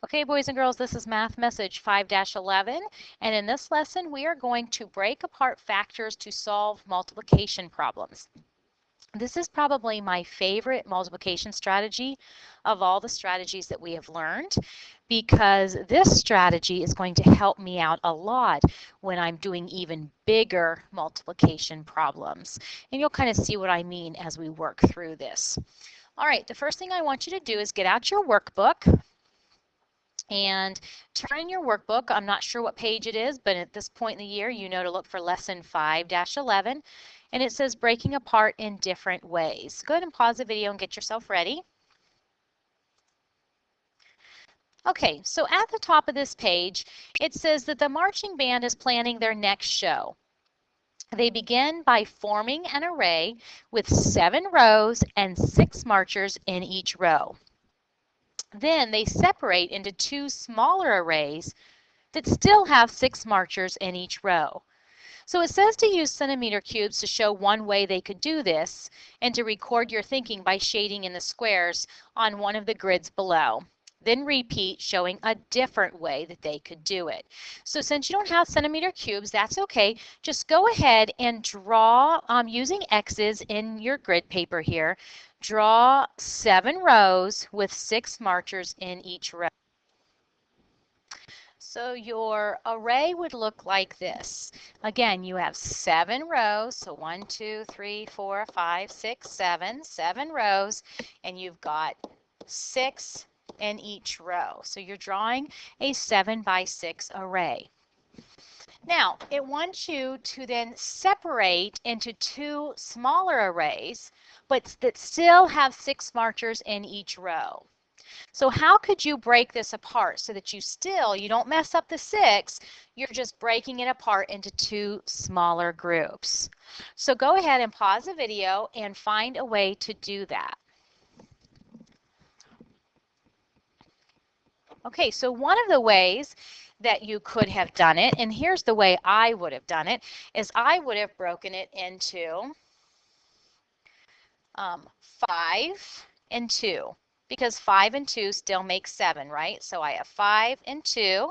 Okay, boys and girls, this is Math Message 5-11, and in this lesson we are going to break apart factors to solve multiplication problems. This is probably my favorite multiplication strategy of all the strategies that we have learned, because this strategy is going to help me out a lot when I'm doing even bigger multiplication problems. And you'll kind of see what I mean as we work through this. All right, the first thing I want you to do is get out your workbook and turn in your workbook. I'm not sure what page it is, but at this point in the year, you know to look for lesson 5-11, and it says breaking apart in different ways. Go ahead and pause the video and get yourself ready. Okay, so at the top of this page, it says that the marching band is planning their next show. They begin by forming an array with 7 rows and 6 marchers in each row. Then they separate into 2 smaller arrays that still have 6 marchers in each row. So it says to use centimeter cubes to show one way they could do this, and to record your thinking by shading in the squares on one of the grids below. Then repeat, showing a different way that they could do it. So since you don't have centimeter cubes, that's okay. Just go ahead and draw, using X's in your grid paper here, draw 7 rows with 6 marchers in each row. So your array would look like this. Again, you have 7 rows, so 1, 2, 3, 4, 5, 6, 7, 7 rows, and you've got 6 in each row. So you're drawing a 7 by 6 array. Now, it wants you to then separate into 2 smaller arrays, but that still have 6 marchers in each row. So how could you break this apart so that you don't mess up the 6, you're just breaking it apart into 2 smaller groups. So go ahead and pause the video and find a way to do that. Okay, so one of the ways that you could have done it, and here's the way I would have done it, is I would have broken it into 5 and 2. Because 5 and 2 still make 7, right? So I have 5 and 2.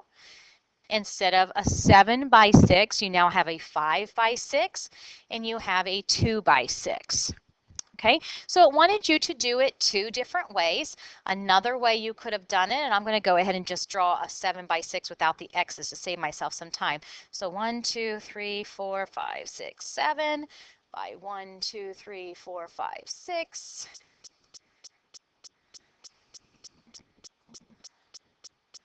Instead of a 7 by 6, you now have a 5 by 6, and you have a 2 by 6. Okay, so it wanted you to do it 2 different ways. Another way you could have done it, and I'm going to go ahead and just draw a 7 by 6 without the X's to save myself some time. So 1, 2, 3, 4, 5, 6, 7 by 1, 2, 3, 4, 5, 6.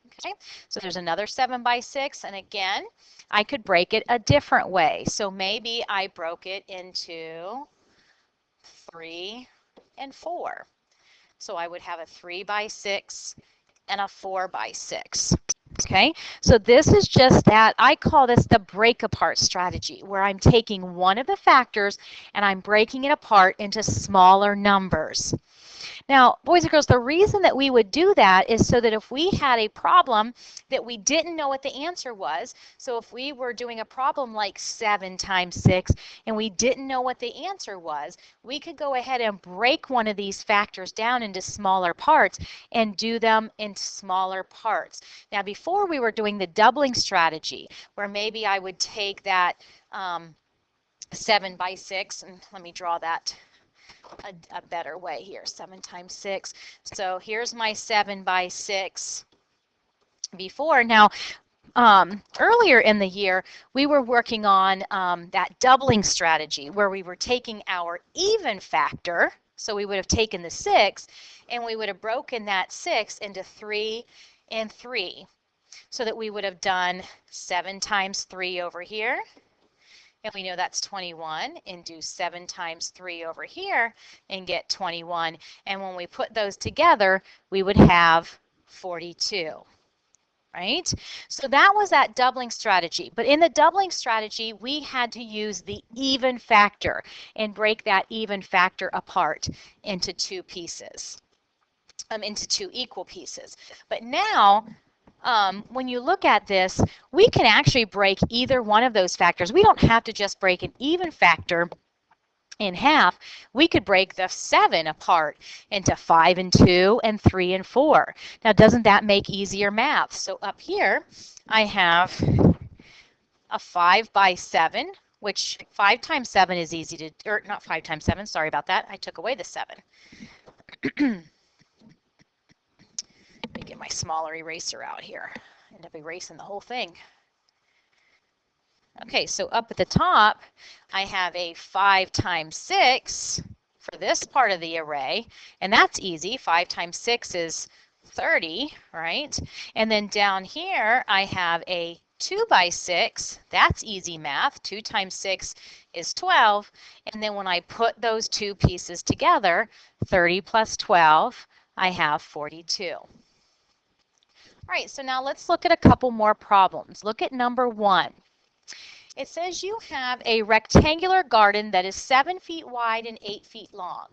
Okay, so there's another 7 by 6, and again, I could break it a different way. So maybe I broke it into 3 and 4. So I would have a 3 by 6 and a 4 by 6. Okay, so this is just that. I call this the break apart strategy, where I'm taking one of the factors and I'm breaking it apart into smaller numbers. Now, boys and girls, the reason that we would do that is so that if we had a problem that we didn't know what the answer was, so if we were doing a problem like 7 times 6 and we didn't know what the answer was, we could go ahead and break one of these factors down into smaller parts and do them in smaller parts. Now, before we were doing the doubling strategy, where maybe I would take that 7 by 6, and let me draw that a better way here, 7 times 6. So here's my 7 by 6 before. Now, earlier in the year, we were working on that doubling strategy, where we were taking our even factor, so we would have taken the 6, and we would have broken that 6 into 3 and 3, so that we would have done 7 times 3 over here. And we know that's 21, and do 7 times 3 over here and get 21. And when we put those together, we would have 42, right? So that was that doubling strategy. But in the doubling strategy, we had to use the even factor and break that even factor apart into 2 pieces, into 2 equal pieces. But now, when you look at this, we can actually break either one of those factors. We don't have to just break an even factor in half, we could break the 7 apart into 5 and 2 and 3 and 4. Now, doesn't that make easier math? So up here, I have a 5 by 7, which 5 times 7 is easy to, or not 5 times 7, sorry about that. I took away the 7. Let me get my smaller eraser out here. End up erasing the whole thing. Okay, so up at the top, I have a 5 times 6 for this part of the array, and that's easy. 5 times 6 is 30, right? And then down here, I have a 2 by 6. That's easy math. 2 times 6 is 12. And then when I put those two pieces together, 30 plus 12, I have 42. All right, so now let's look at a couple more problems. Look at number 1. It says you have a rectangular garden that is 7 feet wide and 8 feet long.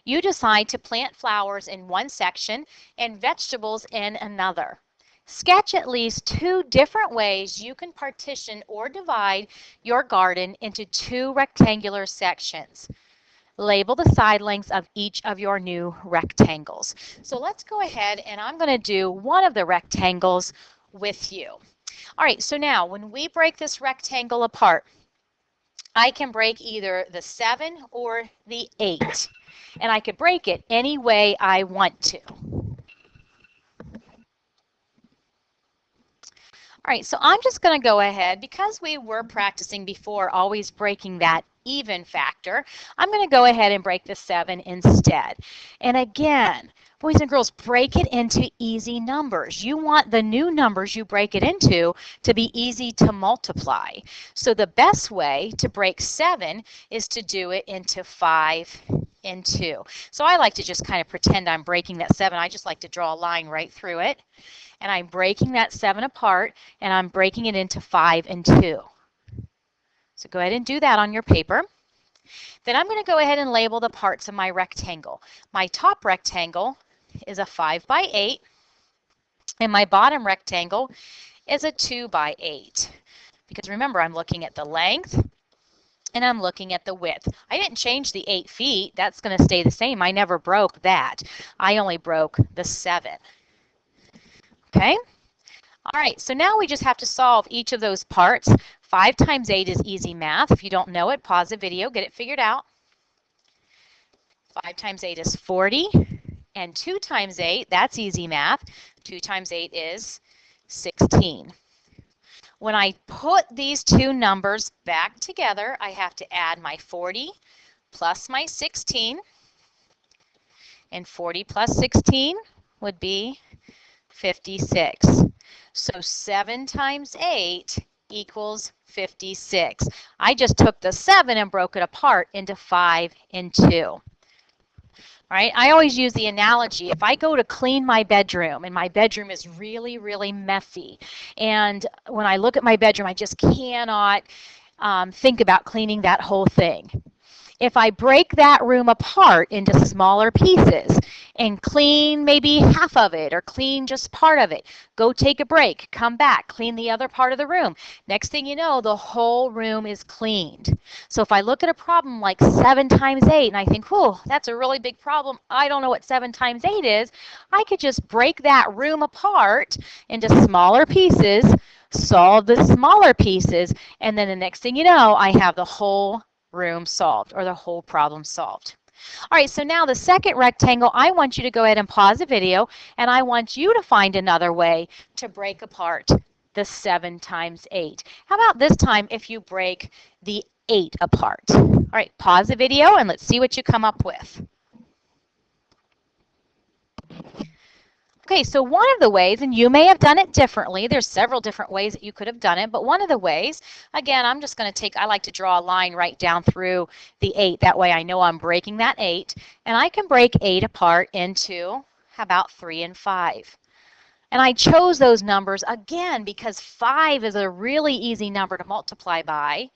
You decide to plant flowers in one section and vegetables in another. Sketch at least 2 different ways you can partition or divide your garden into 2 rectangular sections. Label the side lengths of each of your new rectangles. So let's go ahead and I'm going to do one of the rectangles with you. All right, so now when we break this rectangle apart, I can break either the 7 or the 8, and I could break it any way I want to. All right, so I'm just going to go ahead, because we were practicing before always breaking that even factor, I'm going to go ahead and break the 7 instead. And again, boys and girls, break it into easy numbers. You want the new numbers you break it into to be easy to multiply. So the best way to break 7 is to do it into 5 and 2. So I like to just kind of pretend I'm breaking that 7. I just like to draw a line right through it. And I'm breaking that 7 apart, and I'm breaking it into 5 and 2. So go ahead and do that on your paper. Then I'm going to go ahead and label the parts of my rectangle. My top rectangle is a 5 by 8, and my bottom rectangle is a 2 by 8. Because remember, I'm looking at the length, and I'm looking at the width. I didn't change the 8 feet. That's going to stay the same. I never broke that. I only broke the 7. Okay? All right, so now we just have to solve each of those parts. 5 times 8 is easy math. If you don't know it, pause the video, get it figured out. 5 times 8 is 40, and 2 times 8, that's easy math. 2 times 8 is 16. When I put these two numbers back together, I have to add my 40 plus my 16, and 40 plus 16 would be 56. So 7 times 8 equals 56. I just took the 7 and broke it apart into 5 and 2. All right, I always use the analogy, if I go to clean my bedroom and my bedroom is really, really messy, and when I look at my bedroom, I just cannot think about cleaning that whole thing. If I break that room apart into smaller pieces and clean maybe half of it or clean just part of it, go take a break, come back, clean the other part of the room. Next thing you know, the whole room is cleaned. So if I look at a problem like 7 times 8 and I think, whew, that's a really big problem, I don't know what 7 times 8 is, I could just break that room apart into smaller pieces, solve the smaller pieces, and then the next thing you know, I have the whole room solved, or the whole problem solved. All right, so now the second rectangle, I want you to go ahead and pause the video, and I want you to find another way to break apart the 7 times 8. How about this time if you break the 8 apart? All right, pause the video and let's see what you come up with. Okay, so one of the ways, and you may have done it differently, there's several different ways that you could have done it, but one of the ways, again, I'm just going to I like to draw a line right down through the 8. That way I know I'm breaking that 8, and I can break 8 apart into, how about 3 and 5? And I chose those numbers, again, because 5 is a really easy number to multiply by,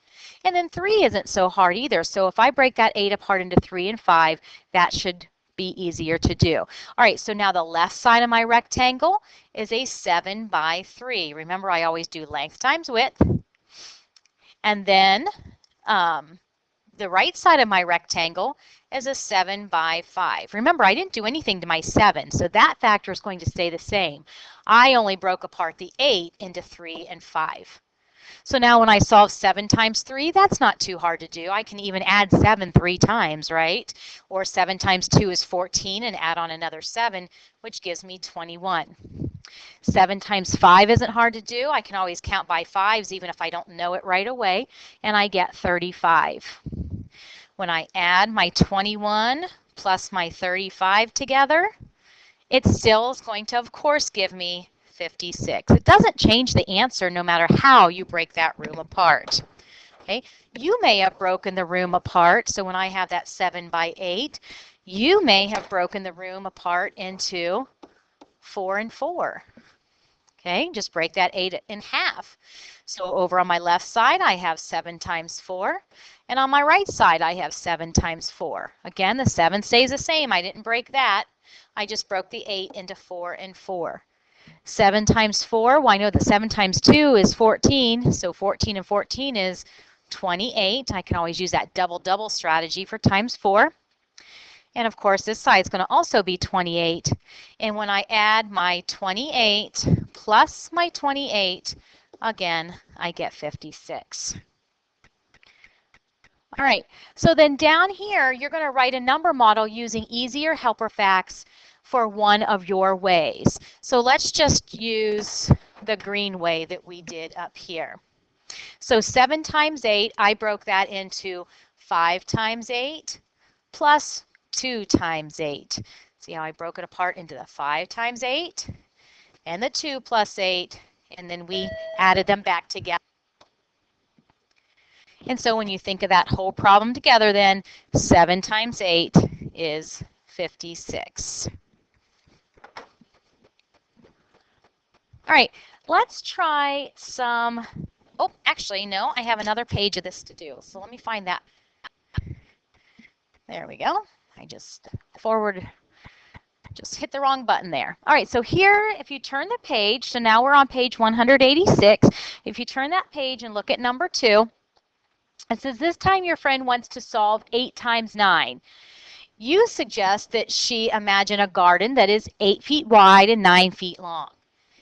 and then 3 isn't so hard either. So if I break that 8 apart into 3 and 5, that should be easier to do. All right, so now the left side of my rectangle is a 7 by 3. Remember, I always do length times width. And then the right side of my rectangle is a 7 by 5. Remember, I didn't do anything to my 7, so that factor is going to stay the same. I only broke apart the 8 into 3 and 5. So now when I solve 7 times 3, that's not too hard to do. I can even add 7 3 times, right? Or 7 times 2 is 14 and add on another 7, which gives me 21. 7 times 5 isn't hard to do. I can always count by 5s even if I don't know it right away, and I get 35. When I add my 21 plus my 35 together, it still is going to, of course, give me 56. It doesn't change the answer no matter how you break that room apart. Okay, you may have broken the room apart, so when I have that 7 by 8, you may have broken the room apart into 4 and 4. Okay, just break that 8 in half. So over on my left side, I have 7 times 4, and on my right side, I have 7 times 4. Again, the 7 stays the same. I didn't break that. I just broke the 8 into 4 and 4. 7 times 4, well, I know that 7 times 2 is 14, so 14 and 14 is 28. I can always use that double-double strategy for times 4. And of course, this side is going to also be 28. And when I add my 28 plus my 28, again, I get 56. All right, so then down here, you're going to write a number model using easier helper facts for one of your ways. So let's just use the green way that we did up here. So 7 times 8, I broke that into 5 times 8 plus 2 times 8. See how I broke it apart into the 5 times 8 and the 2 plus 8, and then we added them back together. And so when you think of that whole problem together, then 7 times 8 is 56. All right, let's try some, oh, actually, no, I have another page of this to do. So let me find that. There we go. I just hit the wrong button there. All right, so here, if you turn the page, so now we're on page 186. If you turn that page and look at number 2, it says this time your friend wants to solve 8 times 9. You suggest that she imagine a garden that is 8 feet wide and 9 feet long.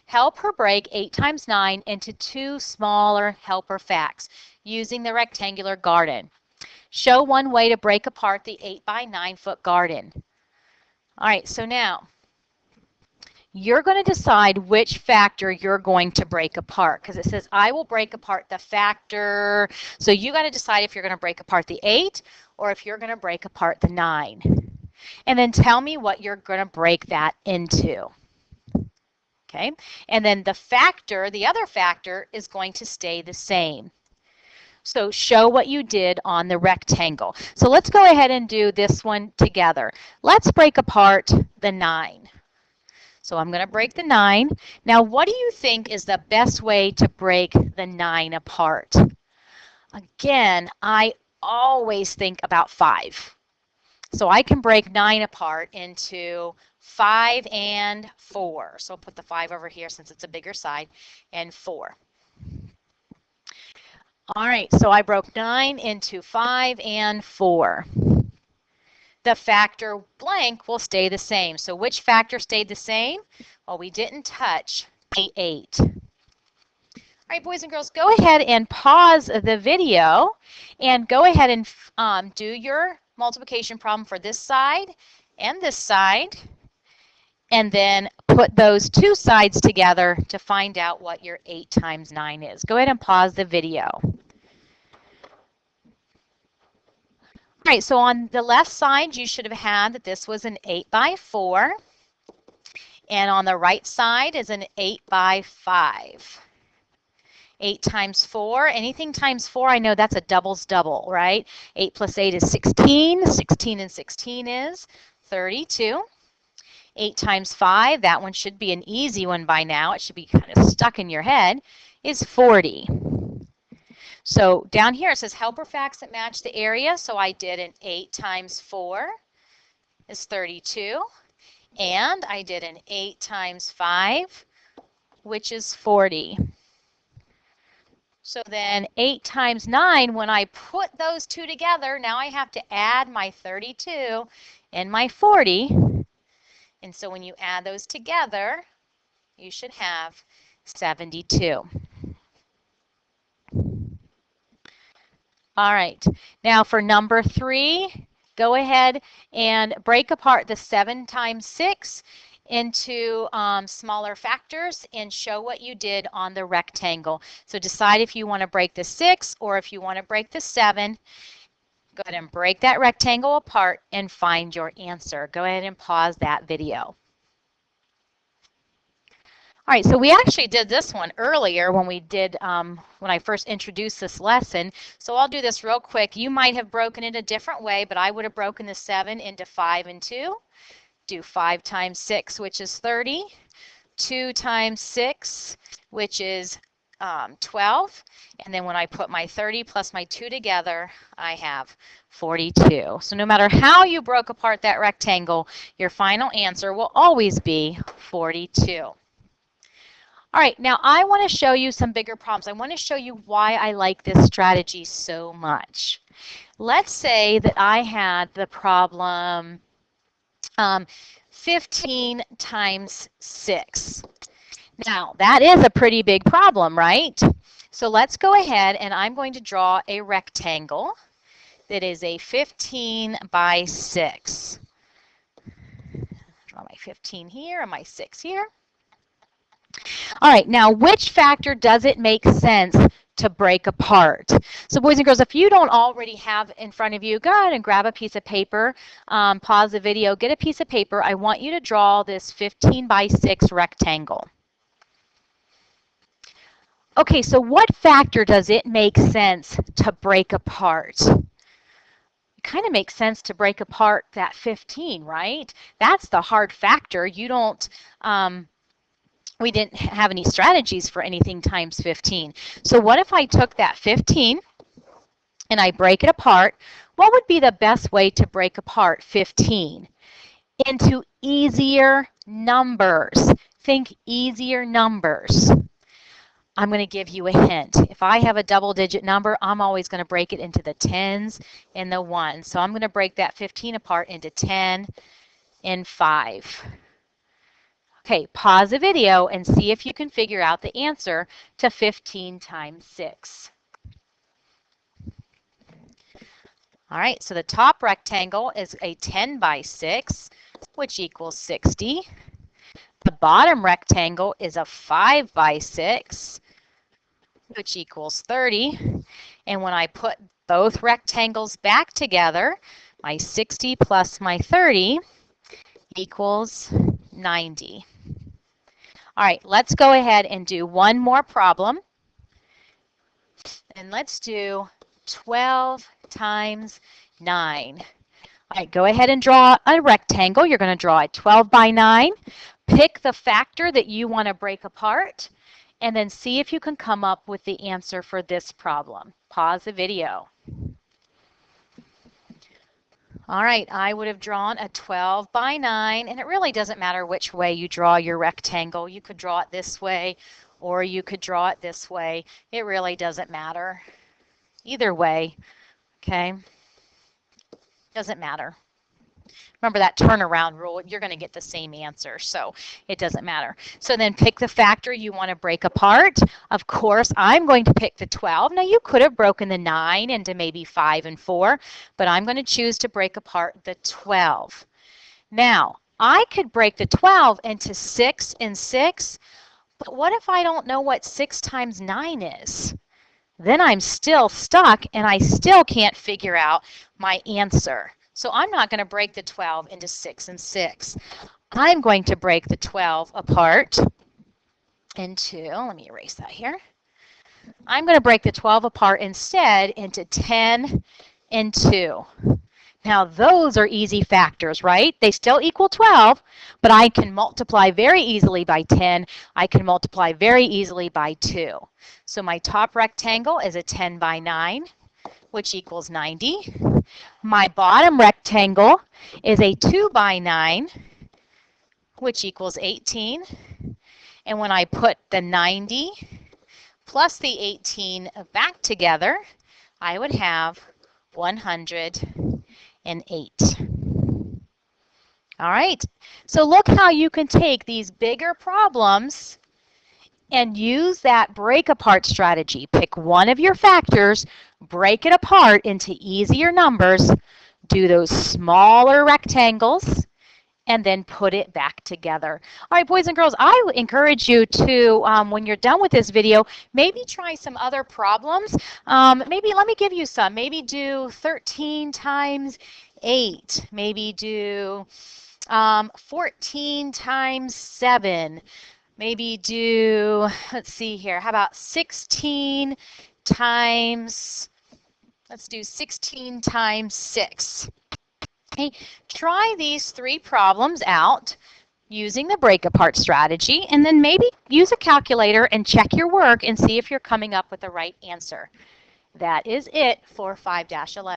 Help her break 8 times 9 into 2 smaller helper facts using the rectangular garden. Show one way to break apart the 8 by 9 foot garden. All right, so now you're going to decide which factor you're going to break apart because it says I will break apart the factor. So you got to decide if you're going to break apart the 8 or if you're going to break apart the 9. And then tell me what you're going to break that into. Okay, and then the factor, the other factor, is going to stay the same. So show what you did on the rectangle. So let's go ahead and do this one together. Let's break apart the 9. So I'm going to break the 9. Now, what do you think is the best way to break the 9 apart? Again, I always think about 5. So I can break 9 apart into 5 and 4. So I'll put the 5 over here since it's a bigger side, and 4. All right, so I broke 9 into 5 and 4. The factor blank will stay the same. So which factor stayed the same? Well, we didn't touch the 8. All right, boys and girls, go ahead and pause the video and go ahead and do your multiplication problem for this side, and then put those 2 sides together to find out what your 8 times 9 is. Go ahead and pause the video. All right, so on the left side, you should have had that this was an 8 by 4. And on the right side is an 8 by 5. 8 times 4, anything times 4, I know that's a doubles double, right? 8 plus 8 is 16. 16 and 16 is 32. 8 times 5, that one should be an easy one by now. It should be kind of stuck in your head, is 40. So down here it says helper facts that match the area. So I did an 8 times 4 is 32. And I did an 8 times 5, which is 40. So then 8 times 9, when I put those two together, now I have to add my 32 and my 40. And so when you add those together, you should have 72. All right, now for number 3, go ahead and break apart the 7 times 6 into smaller factors and show what you did on the rectangle. So decide if you want to break the 6 or if you want to break the 7. Go ahead and break that rectangle apart and find your answer. Go ahead and pause that video. All right, so we actually did this one earlier when we did, when I first introduced this lesson. So I'll do this real quick. You might have broken it a different way, but I would have broken the 7 into 5 and 2. Do 5 times 6, which is 30. 2 times 6, which is 12. And then when I put my 30 plus my 2 together, I have 42. So no matter how you broke apart that rectangle, your final answer will always be 42. All right, now I want to show you some bigger problems. I want to show you why I like this strategy so much. Let's say that I had the problem 15 times 6. Now, that is a pretty big problem, right? So let's go ahead and I'm going to draw a rectangle that is a 15 by 6. Draw my 15 here and my 6 here. All right, now which factor does it make sense to break apart? So boys and girls, if you don't already have in front of you, go ahead and grab a piece of paper, pause the video, get a piece of paper. I want you to draw this 15 by 6 rectangle. Okay, so what factor does it make sense to break apart? It kind of makes sense to break apart that 15, right? That's the hard factor. You don't, we didn't have any strategies for anything times 15. So what if I took that 15 and I break it apart? What would be the best way to break apart 15? Into easier numbers. Think easier numbers. I'm going to give you a hint. If I have a double-digit number, I'm always going to break it into the tens and the ones. So I'm going to break that 15 apart into 10 and 5. Okay, pause the video and see if you can figure out the answer to 15 times 6. All right, so the top rectangle is a 10 by 6, which equals 60. The bottom rectangle is a 5 by 6, which equals 30. And when I put both rectangles back together, my 60 plus my 30 equals 90. All right, let's go ahead and do one more problem. And let's do 12 times 9. All right, go ahead and draw a rectangle. You're going to draw a 12 by 9. Pick the factor that you want to break apart, and then see if you can come up with the answer for this problem. Pause the video. All right, I would have drawn a 12 by 9, and it really doesn't matter which way you draw your rectangle. You could draw it this way, or you could draw it this way. It really doesn't matter. Either way, okay? Doesn't matter. Remember that turnaround rule, you're going to get the same answer, so it doesn't matter. So then pick the factor you want to break apart. Of course, I'm going to pick the 12. Now, you could have broken the 9 into maybe 5 and 4, but I'm going to choose to break apart the 12. Now, I could break the 12 into 6 and 6, but what if I don't know what 6 times 9 is? Then I'm still stuck, and I still can't figure out my answer. So I'm not going to break the 12 into 6 and 6. I'm going to break the 12 apart into, let me erase that here. I'm going to break the 12 apart instead into 10 and 2. Now those are easy factors, right? They still equal 12, but I can multiply very easily by 10. I can multiply very easily by 2. So my top rectangle is a 10 by 9, which equals 90. My bottom rectangle is a 2 by 9, which equals 18. And when I put the 90 plus the 18 back together, I would have 108. All right, so look how you can take these bigger problems and use that break apart strategy. Pick one of your factors, break it apart into easier numbers, do those smaller rectangles, and then put it back together. All right, boys and girls, I would encourage you to, when you're done with this video, maybe try some other problems. Maybe, let me give you some. Maybe do 13 times 8. Maybe do 14 times 7. Maybe do, let's see here, how about 16 times, let's do 16 times 6. Okay, try these 3 problems out using the break apart strategy, and then maybe use a calculator and check your work and see if you're coming up with the right answer. That is it for 5-11.